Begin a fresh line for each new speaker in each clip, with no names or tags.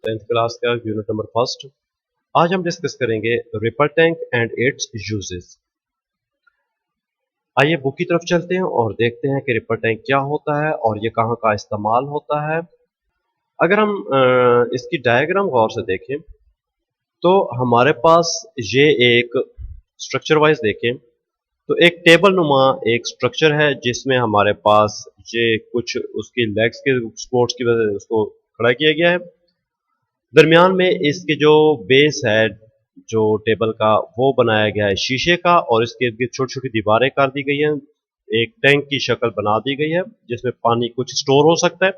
10th class का unit number first. आज हम डिस्कस करेंगे ripper tank and it's uses. आइए बुक की तरफ चलते हैं और देखते हैं कि रिपर टैंक क्या होता है और ये कहाँ का इस्तेमाल होता है। अगर हम इसकी डायग्राम गौर से देखें तो हमारे पास ये एक स्ट्रक्चर वाइज देखें तो एक टेबल नुमा एक स्ट्रक्चर है जिसमें हमारे पास ये कुछ उसकी लेग्स के सपोर्ट्स की वजह से उसको खड़ा किया गया है। दरमियान में इसके जो बेस है जो टेबल का वो बनाया गया है शीशे का और इसके इर्द गिर्द छोटी छोटी दीवारें कर दी गई हैं। एक टैंक की शक्ल बना दी गई है जिसमें पानी कुछ स्टोर हो सकता है।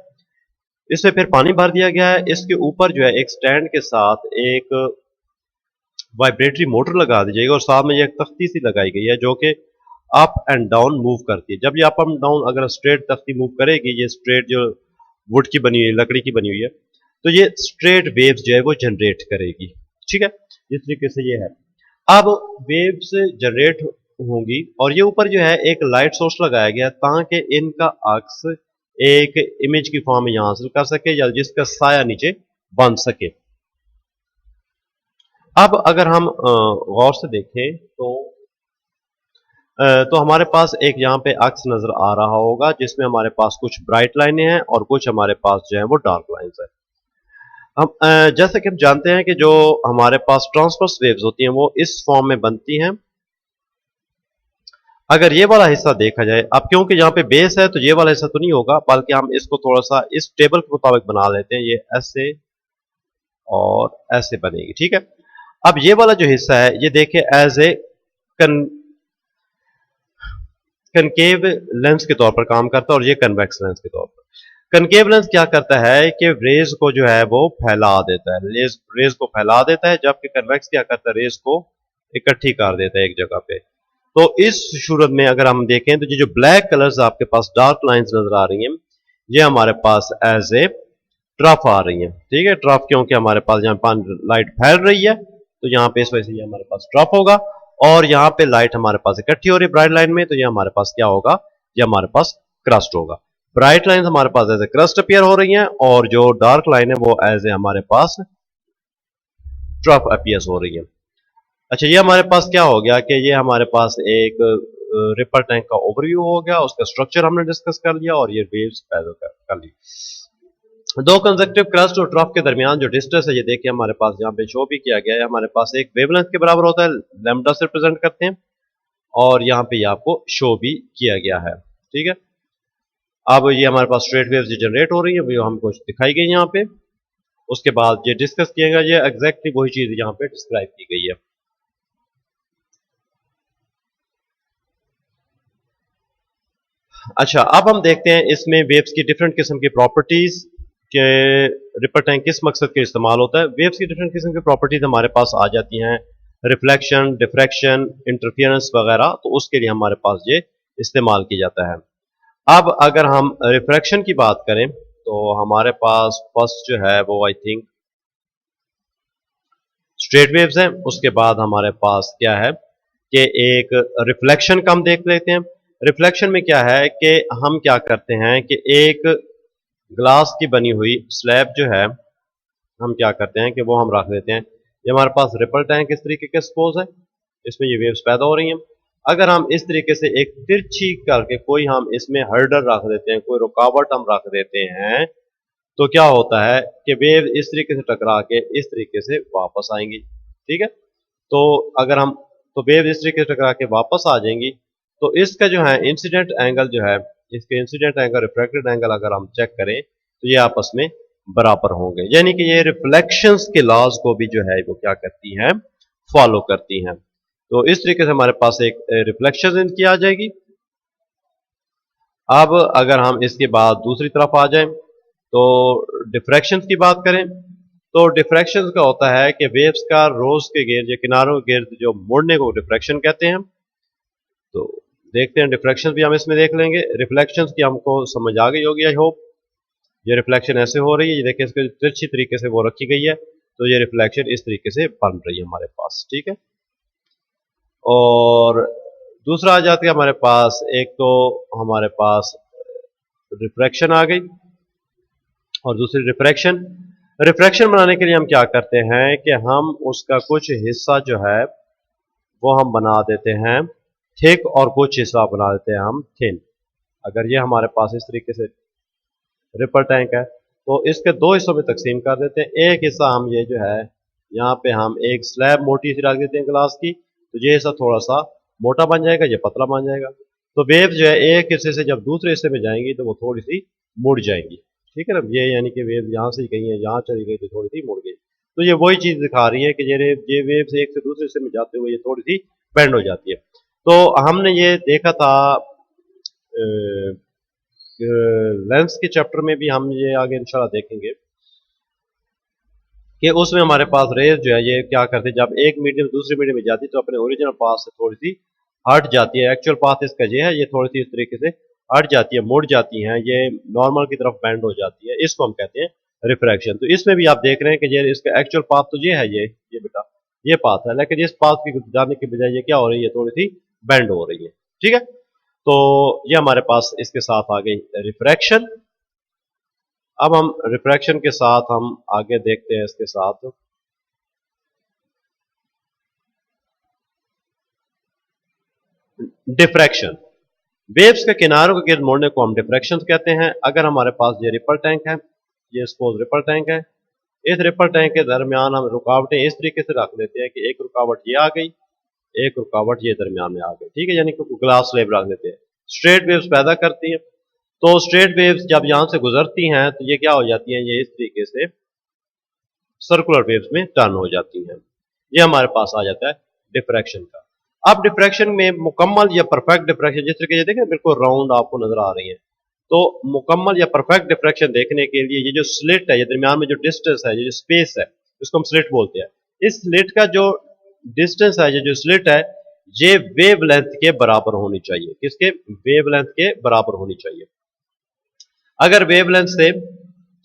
इसमें फिर पानी भर दिया गया है। इसके ऊपर जो है एक स्टैंड के साथ एक वाइब्रेटरी मोटर लगा दी जाएगी और साथ में ये एक तख्ती सी लगाई गई है जो कि अप एंड डाउन मूव करती है। जब ये अप एंड डाउन अगर स्ट्रेट तख्ती मूव करेगी, ये स्ट्रेट जो वुड की बनी हुई है, लकड़ी की बनी हुई है, तो ये स्ट्रेट वेव्स जो है वो जनरेट करेगी। ठीक है, इस तरीके से ये है। अब वेव्स जनरेट होंगी और ये ऊपर जो है एक लाइट सोर्स लगाया गया ताकि इनका अक्स एक इमेज की फॉर्म में यहां हासिल कर सके या जिसका साया नीचे बन सके। अब अगर हम गौर से देखें तो हमारे पास एक यहाँ पे अक्स नजर आ रहा होगा जिसमें हमारे पास कुछ ब्राइट लाइनें हैं और कुछ हमारे पास जो है वो डार्क लाइन्स है। हम जैसे कि हम जानते हैं कि जो हमारे पास ट्रांसवर्स वेव्स होती हैं वो इस फॉर्म में बनती हैं। अगर ये वाला हिस्सा देखा जाए, अब क्योंकि यहाँ पे बेस है तो ये वाला हिस्सा तो नहीं होगा, बल्कि हम इसको थोड़ा सा इस टेबल के मुताबिक बना लेते हैं। ये ऐसे और ऐसे बनेगी। ठीक है, अब ये वाला जो हिस्सा है ये देखें एज ए कनकेव लेंस के तौर पर काम करता है और ये कन्वेक्स लेंस के तौर पर। कनकेव लेंस क्या करता है कि रेज को जो है वो फैला देता है, रेज को फैला देता है, जबकि कन्वेक्स क्या करता है, रेज को इकट्ठी कर देता है एक जगह पे। तो इस सूरत में अगर हम देखें तो ये जो ब्लैक कलर्स आपके पास डार्क लाइंस नजर आ रही हैं ये हमारे पास एज ए ट्रफ आ रही है। ठीक है, ट्रफ क्योंकि हमारे पास यहाँ पानी लाइट फैल रही है तो यहाँ पे इस वजह से ये हमारे पास ट्रफ होगा और यहाँ पे लाइट हमारे पास इकट्ठी हो रही है ब्राइट लाइन में तो ये हमारे पास क्या होगा, ये हमारे पास क्रस्ट होगा। ब्राइट लाइन हमारे पास एज ए क्रस्ट अपीयर हो रही हैं और जो डार्क लाइन है वो एज ए हमारे पास ट्रफ अपीयर हो रही है। अच्छा, ये हमारे पास क्या हो गया कि ये हमारे पास एक रिपर टैंक का ओवरव्यू हो गया, उसका स्ट्रक्चर हमने डिस्कस कर लिया और ये वेव्स पैदा कर ली। दो कंजक्टिव क्रस्ट और ट्रफ के दरमियान जो डिस्टेंस है ये देखिए हमारे पास यहाँ पे शो भी किया गया है। हमारे पास एक वेवलेंथ के बराबर होता है, लैम्डा से रिप्रेजेंट करते हैं और यहाँ पे ये आपको शो भी किया गया है। ठीक है, अब ये हमारे पास स्ट्रेट वेव्स जनरेट हो रही है वो हमको दिखाई गई यहाँ पे। उसके बाद ये डिस्कस किया गया, ये एग्जैक्टली वही चीज यहाँ पे डिस्क्राइब की गई है। अच्छा, अब हम देखते हैं इसमें वेव्स की डिफरेंट किस्म की प्रॉपर्टीज के रिपर टैंक किस मकसद के इस्तेमाल होता है। वेव्स की डिफरेंट किस्म की प्रॉपर्टीज हमारे पास आ जाती हैं, रिफ्लेक्शन, डिफ्रैक्शन, इंटरफियरेंस वगैरह, तो उसके लिए हमारे पास ये इस्तेमाल किया जाता है। अब अगर हम रिफ्रैक्शन की बात करें तो हमारे पास फर्स्ट जो है वो आई थिंक स्ट्रेट वेव्स हैं। उसके बाद हमारे पास क्या है कि एक रिफ्लेक्शन का हम देख लेते हैं। रिफ्लेक्शन में क्या है कि हम क्या करते हैं कि एक ग्लास की बनी हुई स्लैब जो है हम क्या करते हैं कि वो हम रख देते हैं। ये हमारे पास रिपल टैंक इस तरीके के सपोज है, इसमें ये वेव्स पैदा हो रही हैं। अगर हम इस तरीके से एक तिरछी करके कोई हम इसमें हर्डर रख देते हैं, कोई रुकावट हम रख देते हैं, तो क्या होता है कि वेव इस तरीके से टकरा के इस तरीके से वापस आएंगी। ठीक है, तो अगर हम तो वेव इस तरीके से टकरा के वापस आ जाएंगी तो इसका जो है इंसिडेंट एंगल जो है, इसके इंसिडेंट एंगल रिफ्रैक्टेड एंगल अगर हम चेक करें तो ये आपस में बराबर होंगे, यानी कि ये रिफ्लेक्शंस के लॉज को भी जो है वो क्या करती हैं, फॉलो करती हैं। तो इस तरीके से हमारे पास एक रिफ्लेक्शन इनकी आ जाएगी। अब अगर हम इसके बाद दूसरी तरफ आ जाएं तो डिफ्रैक्शन की बात करें तो डिफ्रैक्शन का होता है कि वेव्स का रोज के गिर्द या किनारों के गिर्द जो मुड़ने को डिफ्रैक्शन कहते हैं। तो देखते हैं डिफ्रैक्शन भी हम इसमें देख लेंगे। रिफ्लेक्शंस की हमको समझ आ गई होगी आई होप। ये रिफ्लेक्शन ऐसे हो रही है, ये देखिए इसके तिरछी तरीके से वो रखी गई है तो ये रिफ्लेक्शन इस तरीके से बन रही है हमारे पास। ठीक है, और दूसरा आ जाती है हमारे पास, एक तो हमारे पास रिफ्रैक्शन आ गई और दूसरी रिफ्रैक्शन। रिफ्रैक्शन बनाने के लिए हम क्या करते हैं कि हम उसका कुछ हिस्सा जो है वो हम बना देते हैं थिक और कुछ हिस्सा बना देते हैं हम थिन। अगर ये हमारे पास इस तरीके से रिपर टैंक है तो इसके दो हिस्सों में तकसीम कर देते हैं। एक हिस्सा हम ये जो है यहाँ पे हम एक स्लैब मोटी सी रख देते हैं ग्लास की, तो ये हिस्सा थोड़ा सा मोटा बन जाएगा, ये पतला बन जाएगा। तो वेव जो है एक हिस्से से जब दूसरे हिस्से में जाएंगी तो वो थोड़ी सी मुड़ जाएंगी। ठीक है ना, ये यानी कि वेव यहाँ से गई है, यहाँ चली गई तो थोड़ी सी मुड़ गई। तो ये वही चीज दिखा रही है कि ये वेव से एक से दूसरे हिस्से में जाते हुए ये थोड़ी सी बेंड हो जाती है। तो हमने ये देखा था लेंस के चैप्टर में भी, हम ये आगे इंशाल्लाह देखेंगे कि उसमें हमारे पास रेज जो है ये क्या करते हैं, जब एक मीडियम दूसरे मीडियम में जाती है तो अपने ओरिजिनल पाथ से थोड़ी सी हट जाती है। एक्चुअल पाथ इसका ये है, ये थोड़ी सी इस तरीके से हट जाती है, मुड़ जाती हैं, ये नॉर्मल की तरफ बैंड हो जाती है। इसको हम कहते हैं रिफ्रैक्शन। तो इसमें भी आप देख रहे हैं कि ये इसका एक्चुअल पाथ तो ये है, ये बेटा ये पाथ है, लेकिन इस पाथ की जाने के बजाय ये क्या हो रही है, थोड़ी सी बैंड हो रही है। ठीक है, तो ये हमारे पास इसके साथ आ गई रिफ्रैक्शन। अब हम रिफ्रैक्शन के साथ हम आगे देखते हैं इसके साथ डिफ्रैक्शन। वेव्स के किनारों के गिर्द मोड़ने को हम डिफ्रैक्शन कहते हैं। अगर हमारे पास ये रिपल टैंक है, ये सपोज रिपल टैंक है, इस रिपल टैंक के दरमियान हम रुकावटें इस तरीके से रख देते हैं कि एक रुकावट ये आ गई, एक रुकावट ये दरमियान में आ गई। ठीक है, यानी कि ग्लास स्लैब रख देते हैं। स्ट्रेट वेव्स पैदा करती हैं। तो स्ट्रेट वेव्स जब यहाँ से गुजरती हैं तो ये क्या हो जाती हैं, ये इस तरीके से सर्कुलर वेव्स में टर्न हो जाती हैं। ये हमारे पास आ जाता है डिफ्रैक्शन का। अब डिफ्रैक्शन में मुकम्मल या परफेक्ट डिफ्रैक्शन, जिस तरीके से देखें बिल्कुल राउंड आपको नजर आ रही है, तो मुकम्मल या परफेक्ट डिफ्रैक्शन देखने के लिए ये जो स्लिट है, ये दरमियान में जो डिस्टेंस है, ये जो स्पेस है, इसको हम स्लिट बोलते हैं। इस स्लिट का जो डिस्टेंस है, ये जो स्लिट है, ये वेवलेंथ के बराबर होनी चाहिए। किसके? वेवलेंथ के बराबर होनी चाहिए। अगर वेवलेंथ से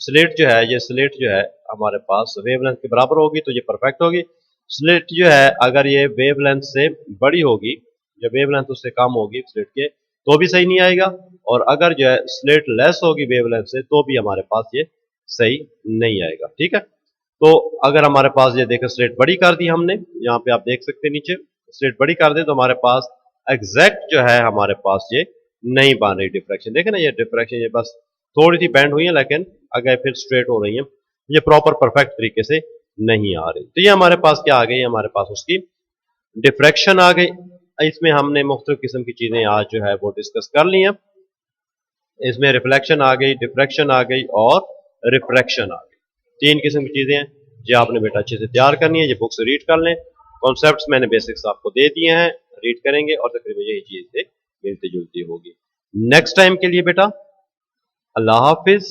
स्लिट जो है, ये स्लिट जो है हमारे पास वेवलेंथ के बराबर होगी तो ये परफेक्ट होगी। स्लिट जो है अगर ये वेवलेंथ से बड़ी होगी, जब वेवलेंथ उससे कम होगी स्लिट के, तो भी सही नहीं आएगा। और अगर जो है स्लिट लेस होगी वेवलेंथ से, तो भी हमारे पास ये सही नहीं आएगा। ठीक है, तो अगर हमारे पास ये देखें स्लिट बड़ी कर दी हमने, यहाँ पे आप देख सकते हैं नीचे स्लिट बड़ी कर दे तो हमारे पास एग्जैक्ट जो है हमारे पास ये नहीं बन रही डिफ्रैक्शन। देखें ना, ये डिफ्रैक्शन ये बस थोड़ी सी बैंड हुई है, लेकिन अगर फिर स्ट्रेट हो रही है, ये प्रॉपर परफेक्ट तरीके से नहीं आ रही। तो ये हमारे पास क्या आ गई, हमारे पास उसकी डिफ्रैक्शन आ गई। इसमें हमने मुख्तलिफ किस्म की चीजें आज जो है वो डिस्कस कर ली हैं। इसमें रिफ्लेक्शन आ गई, डिफ्रैक्शन आ गई और रिफ्रैक्शन आ गई। तीन किस्म की चीजें हैं जो आपने बेटा अच्छे से तैयार करनी है। ये बुक्स रीड कर लें, कॉन्सेप्ट्स मैंने बेसिक्स आपको दे दिए हैं, रीड करेंगे और तकरीबन यही चीज से मिलती जुलती होगी। नेक्स्ट टाइम के लिए बेटा अल्लाह हाफिज।